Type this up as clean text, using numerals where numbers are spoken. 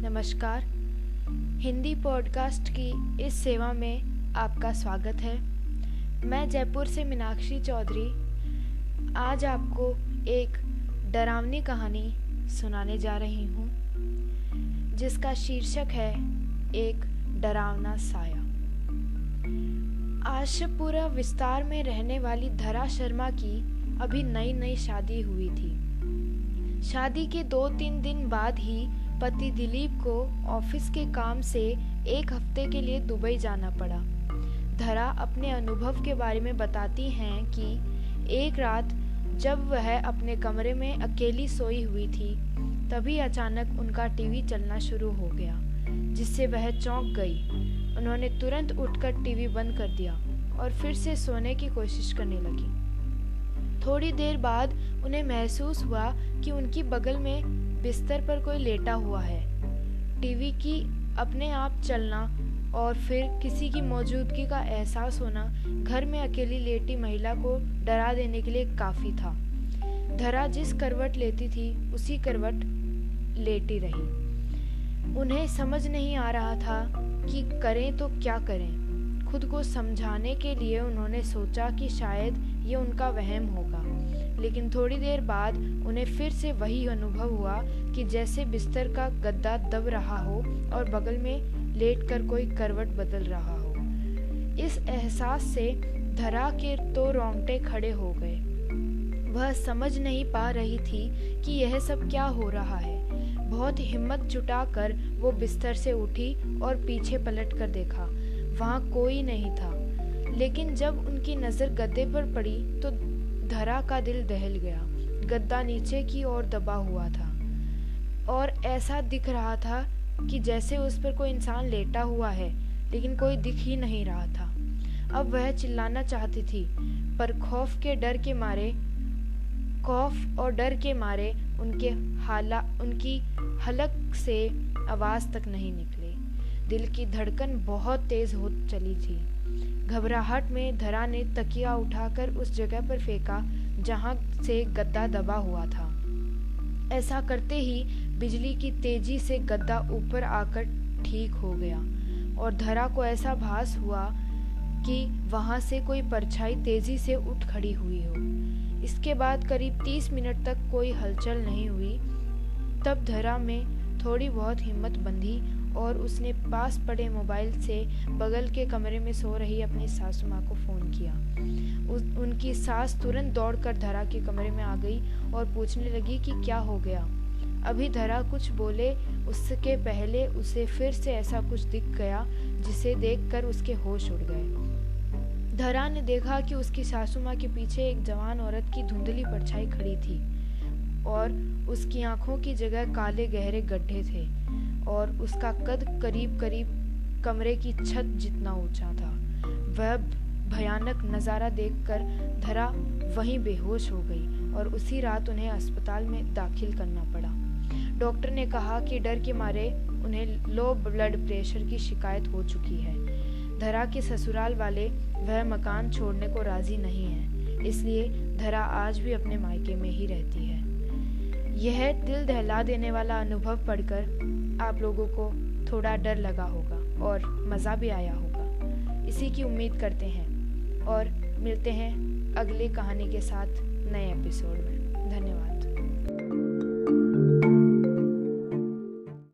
नमस्कार। हिंदी पॉडकास्ट की इस सेवा में आपका स्वागत है। मैं जयपुर से मीनाक्षी चौधरी आज आपको एक डरावनी कहानी सुनाने जा रही हूँ, जिसका शीर्षक है एक डरावना साया। आशापुरा विस्तार में रहने वाली धरा शर्मा की अभी नई नई शादी हुई थी। शादी के 2-3 दिन बाद ही पति दिलीप को ऑफिस के काम से एक हफ्ते के लिए दुबई जाना पड़ा। धरा अपने अनुभव के बारे में बताती हैं कि एक रात जब वह अपने कमरे में अकेली सोई हुई थी, तभी अचानक उनका टीवी चलना शुरू हो गया, जिससे वह चौंक गई। उन्होंने तुरंत उठकर टीवी बंद कर दिया और फिर से सोने की कोशिश करने लगी। थोड़ी देर बाद उन्हें महसूस हुआ कि उनकी बगल में बिस्तर पर कोई लेटा हुआ है। टीवी की अपने आप चलना और फिर किसी की मौजूदगी का एहसास होना घर में अकेली लेटी महिला को डरा देने के लिए काफ़ी था। धरा जिस करवट लेती थी उसी करवट लेटी रही। उन्हें समझ नहीं आ रहा था कि करें तो क्या करें। खुद को समझाने के लिए उन्होंने सोचा कि शायद ये उनका वहम होगा, लेकिन थोड़ी देर बाद उन्हें फिर से वही अनुभव हुआ कि जैसे बिस्तर का गद्दा दब रहा हो और बगल में लेटकर कोई करवट बदल रहा हो। इस एहसास से धरा के तो रोंगटे खड़े हो गए। वह समझ नहीं पा रही थी कि यह सब क्या हो रहा है। बहुत हिम्मत जुटाकर वो बिस्तर से उठी और पीछे पलट कर देखा। वहाँ कोई नहीं था, लेकिन जब उनकी नज़र गद्दे पर पड़ी तो धरा का दिल दहल गया। गद्दा नीचे की ओर दबा हुआ था और ऐसा दिख रहा था कि जैसे उस पर कोई इंसान लेटा हुआ है, लेकिन कोई दिख ही नहीं रहा था। अब वह चिल्लाना चाहती थी, पर खौफ और डर के मारे उनकी हलक से आवाज़ तक नहीं निकली। दिल की धड़कन बहुत तेज़ हो चली थी। घबराहट में धरा ने तकिया उठाकर उस जगह पर फेंका जहां से गद्दा दबा हुआ था। ऐसा करते ही बिजली की तेजी से गद्दा ऊपर आकर ठीक हो गया और धरा को ऐसा भास हुआ कि वहां से कोई परछाई तेजी से उठ खड़ी हुई हो। इसके बाद करीब 30 मिनट तक कोई हलचल नहीं हुई। तब धरा में थोड़ी बहुत हिम्मत बंधी और उसने पास पड़े मोबाइल से बगल के कमरे में सो रही अपनी सासू माँ को फ़ोन किया। उनकी सास तुरंत दौड़कर धरा के कमरे में आ गई और पूछने लगी कि क्या हो गया। अभी धरा कुछ बोले उसके पहले उसे फिर से ऐसा कुछ दिख गया, जिसे देखकर उसके होश उड़ गए। धरा ने देखा कि उसकी सासू माँ के पीछे एक जवान औरत की धुंधली परछाई खड़ी थी और उसकी आंखों की जगह काले गहरे गड्ढे थे और उसका कद करीब करीब कमरे की छत जितना ऊंचा था। वह भयानक नज़ारा देखकर धरा वहीं बेहोश हो गई और उसी रात उन्हें अस्पताल में दाखिल करना पड़ा। डॉक्टर ने कहा कि डर के मारे उन्हें लो ब्लड प्रेशर की शिकायत हो चुकी है। धरा के ससुराल वाले वह मकान छोड़ने को राजी नहीं हैं, इसलिए धरा आज भी अपने मायके में ही रहती है। यह दिल दहला देने वाला अनुभव पढ़कर आप लोगों को थोड़ा डर लगा होगा और मज़ा भी आया होगा, इसी की उम्मीद करते हैं और मिलते हैं अगली कहानी के साथ नए एपिसोड में।